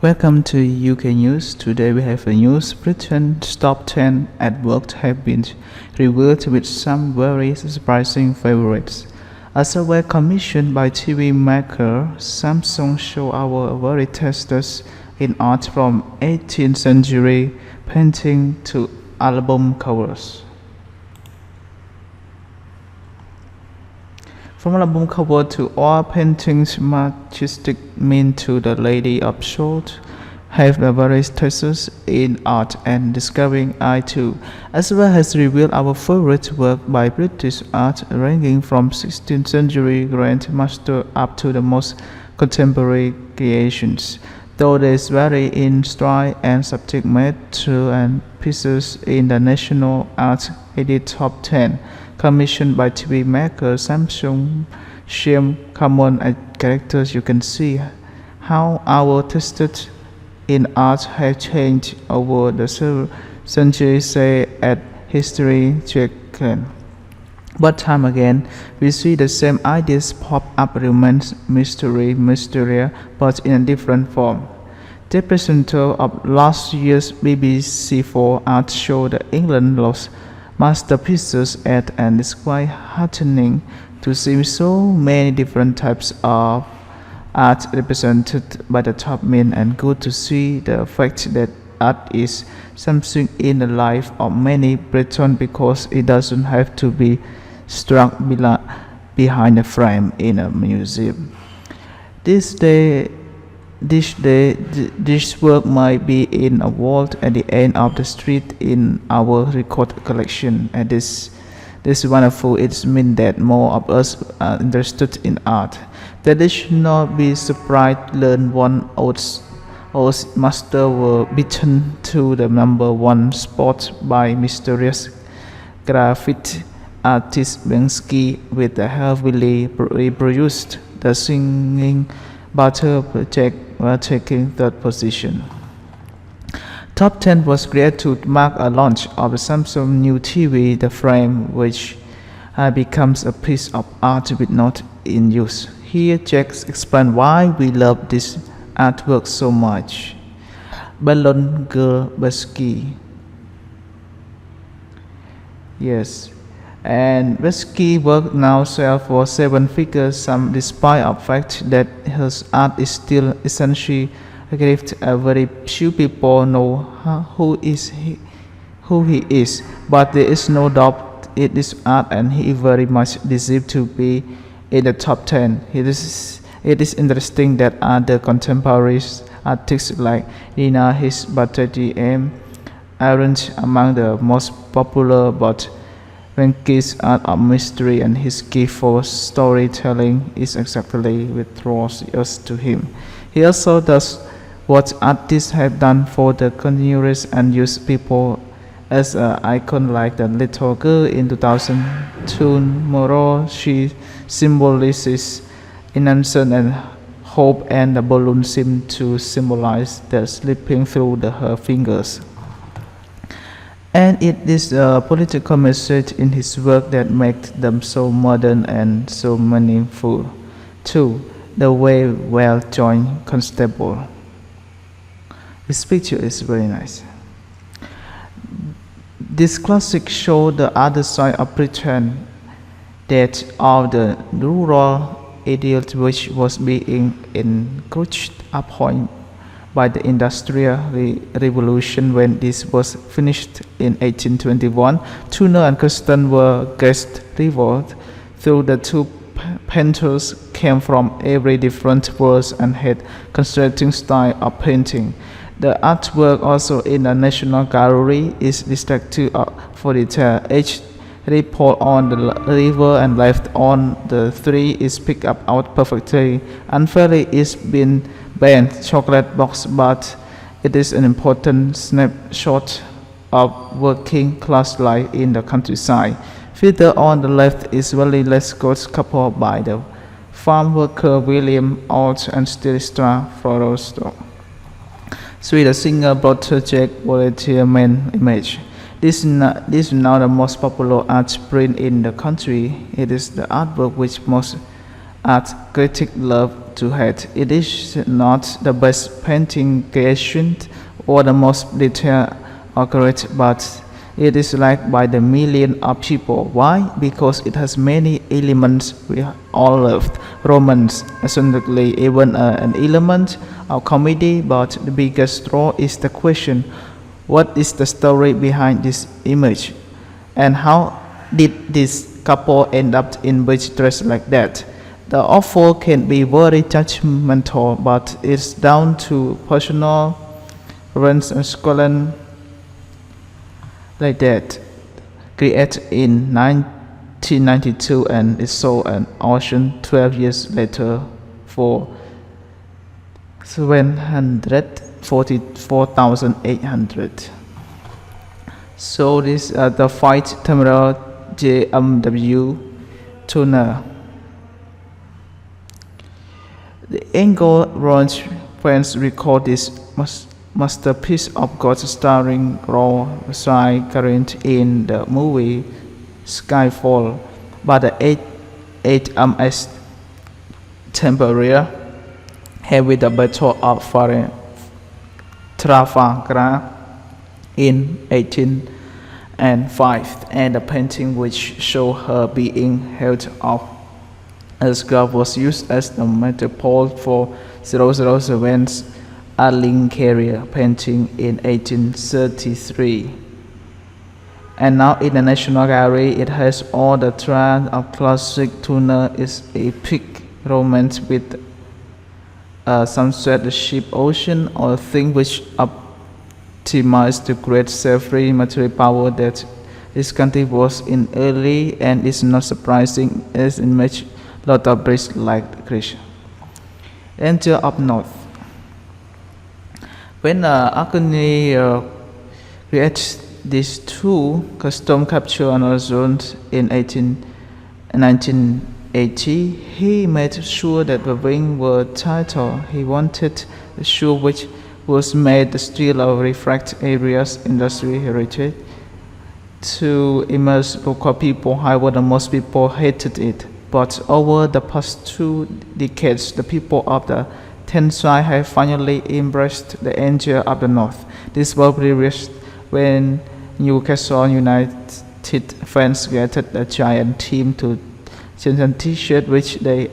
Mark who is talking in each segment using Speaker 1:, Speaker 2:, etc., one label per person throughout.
Speaker 1: Welcome to UK News. Today we have a news. Britain's top 10 at work have been revealed with some very surprising favorites. A survey commissioned by TV maker Samsung show our very tastes in art from 18th century painting to album covers. From album cover to oil paintings, matchstick mean to the Lady of Shalott have various tastes in art and discovering I too, as well as revealed our favorite work by British art ranging from 16th century grandmaster up to the most contemporary creations. Though they vary in style and subject matter and pieces in the National Art Audit Top 10, commissioned by TV maker Samsung, share common characters. You can see how our tastes in art have changed over the centuries, say at history Jacky Klein. But time again, we see the same ideas pop up: romance, mystery, but in a different form. The presenter of last year's BBC4 art show the England lost masterpieces at and it's quite heartening to see so many different types of art represented by the top men, and good to see the fact that art is something in the life of many Britons because it doesn't have to be struck behind a frame in a museum. This work might be in a vault at the end of the street in our record collection, and this is wonderful. It means that more of us are interested in art. That they should not be surprised learn one old master were beaten to the number one spot by mysterious graffiti artist Banksy, with the heavily reproduced the singing Butter project were taking third position. Top 10 was created to mark a launch of the Samsung new TV, the frame, which becomes a piece of art with not in use. Here Jack explains why we love this artwork so much. Balloon Girl Basky. Yes. And Basky work now sells for 7 figures, some despite the fact that his art is still essentially a gift. Very few people know who he is, but there is no doubt it is art, and he very much deserves to be in the top 10. It is interesting that other contemporary artists like Nina his Battery aren't among the most popular, but Banksy's art of mystery and his gift for storytelling is exactly what draws us to him. He also does what artists have done for the continuous and used people as an icon, like the little girl in 2002 mural. She symbolizes innocence and hope, and the balloon seems to symbolize the slipping through her fingers. And it is a political message in his work that makes them so modern and so meaningful. 2. The way well-joined constable. This picture is very nice. This classic shows the other side of Britain, that of the rural ideal which was being encroached upon by the Industrial Revolution. When this was finished in 1821, Turner and Kirsten were guest rivals, though the two painters came from every different world and had contrasting style of painting. The artwork also in the National Gallery is distracted for detail. Each report on the river and left on the tree is picked up out perfectly. Unfairly, it's been banned chocolate box, but it is an important snapshot of working class life in the countryside. Further on the left is Willie Lescott's couple by the farm worker William Alt and Stilstra Florostok. 3. The singer brought Jack volunteer man image. This is now the most popular art print in the country. It is the artwork which most art critics love to hate. It is not the best painting creation or the most detailed or correct, but it is liked by the millions of people. Why? Because it has many elements we all loved. Romance, absolutely, even an element of comedy, but the biggest draw is the question, what is the story behind this image? And how did this couple end up in beach dress like that? The author can be very judgmental, but it's down to personal runs and Scotland like that, created in 1992 and it sold an auction 12 years later for $744,800. So this the fight terminal JMW tuner. The angle launch fans record this masterpiece of God starring Roy Current in the movie Skyfall, but the 8 Temperature heavy the Battle of Trafalgar in 1805, and the painting which show her being held up as God was used as the metaphor for 007's Arling Carrier painting in 1833. And now in the National Gallery, it has all the trend of classic tuner. Is epic romance with sunset, the ship, ocean, or thing which optimize the great self-free material power that this country was in early, and it's not surprising as in much lot of Brits like Christian. Angel up north. When Arkony created these two custom capture on zones in 1980, he made sure that the wings were tighter. He wanted a shoe which was made still of refract areas industry heritage to immerse local people. However, most people hated it. But over the past 2 decades, the people of the Tensai have finally embraced the Angel of the North. This was reached when Newcastle United fans created a giant team to change a t-shirt which they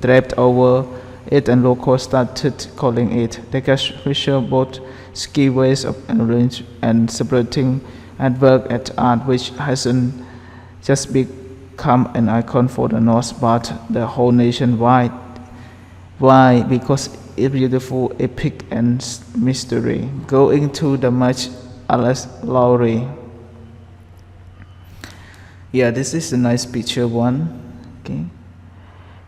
Speaker 1: draped over it, and locals started calling it the Fisher boat skiways of range and celebrating and work at art, which hasn't just become an icon for the North but the whole nationwide. Why? Because it's beautiful, epic, and mystery. Going to the match, Alice Lowry. Yeah, this is a nice picture one. Okay.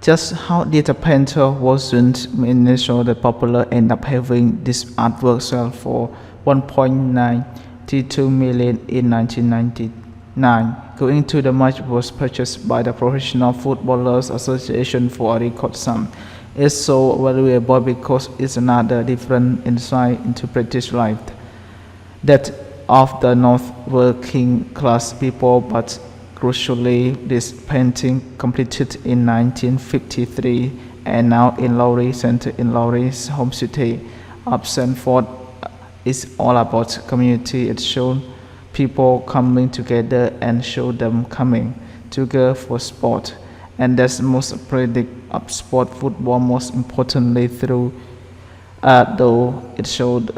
Speaker 1: Just how did a painter wasn't Minnesota popular end up having this artwork sell for 1.92 million in 1999? Going to the match was purchased by the Professional Footballers Association for a record sum. It's so valuable because it's another different insight into British life, that of the North working class people. But crucially, this painting completed in 1953 and now in Lowry Centre in Lowry's home city of Sanford is all about community. It shows people coming together and show them coming together for sport. And that's most predict of sport football, most importantly through though it showed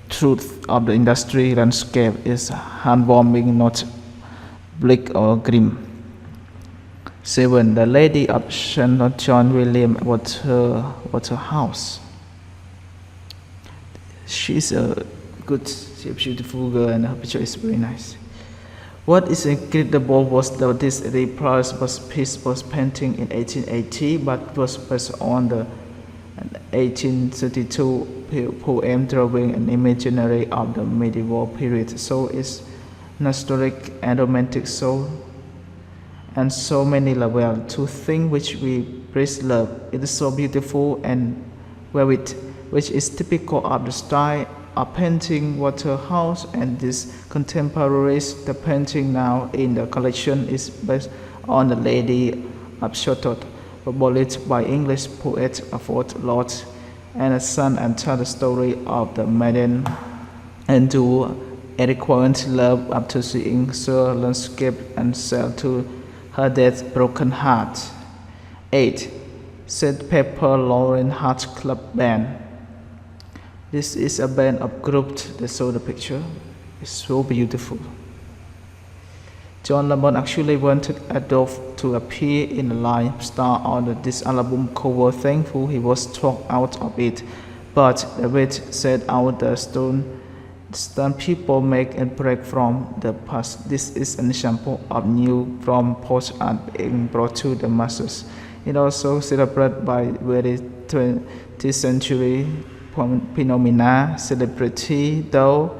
Speaker 1: truth of the industry landscape is heartwarming, not bleak or grim. 7. The Lady of Shalott, John William Waterhouse. She's a beautiful girl, and her picture is very nice. What is incredible was that this reprise piece was painting in 1880, but was based on the 1832 poem drawing an imaginary of the medieval period. So it's nostalgic and romantic, and so many levels to things which we praise love. It is so beautiful and vivid, which is typical of the style of painting Waterhouse and this contemporaries. The painting now in the collection is based on the Lady of Shalott, published by English poet Fort Lord and a son, and tell the story of the maiden endure eloquent love after seeing Sir landscape and sell to her death broken heart. 8. St. Pepper Lauren Heart Club Band. This is a band of groups that show the picture. It's so beautiful. John Lemon actually wanted Adolf to appear in the live star on this album cover. Thankful he was talked out of it, but David said out the stone people make and break from the past. This is an example of new from post art being brought to the masses. It also celebrated by very 20th century phenomena celebrity, though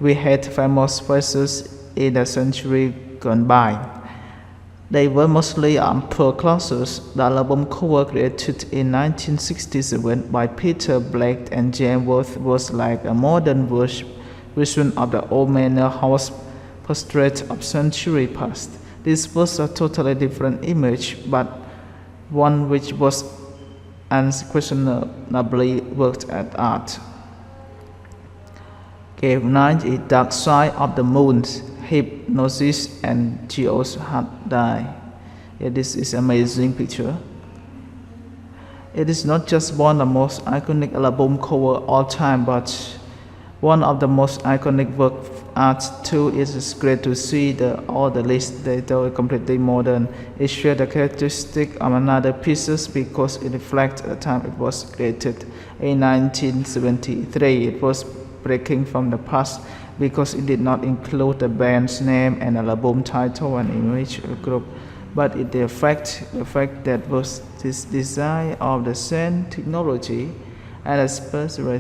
Speaker 1: we had famous faces in the century gone by. They were mostly upper classes. The album cover created in 1967 by Peter Blake and James Worth was like a modern version of the old manor house portrait of century past. This was a totally different image, but one which was unquestionably worked at art. Game 9 is Dark Side of the Moon, Hypnosis, and Geo's Hard Die. This is amazing picture. It is not just one of the most iconic album cover all time, but one of the most iconic work of art too. It is great to see all the list that are completely modern. It shares the characteristic of another pieces because it reflects the time it was created. In 1973, it was breaking from the past because it did not include the band's name and album title and image group, but it the fact that was this design of the same technology and especially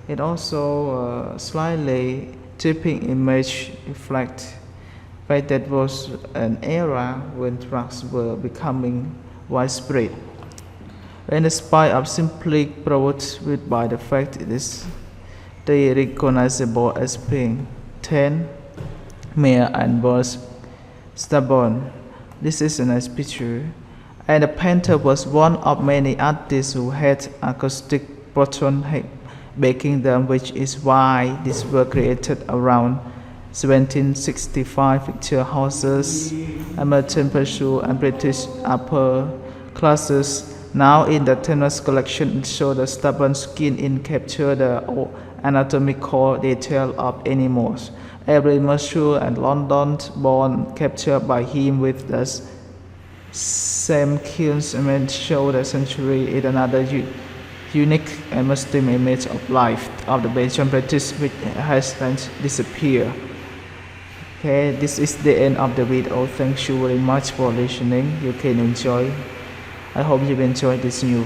Speaker 1: it also slightly tipping image reflect fact that was an era when drugs were becoming widespread. And in spite of simply provoked by the fact it is they recognizable as being 10, mere and was stubborn. This is a nice picture. And the painter was one of many artists who had acoustic proton backing them, which is why these were created around 1765. Picture houses, American pursuit and British upper classes. Now in the Tennis collection, it shows the stubborn skin in capture the anatomical detail of animals. Every muscle and London bone captured by him with the same kills and show the century in another unique and Muslim image of life of the Belgian British which has disappeared. Okay, this is the end of the video. Thank you very much for listening. You can enjoy. I hope you enjoy this new.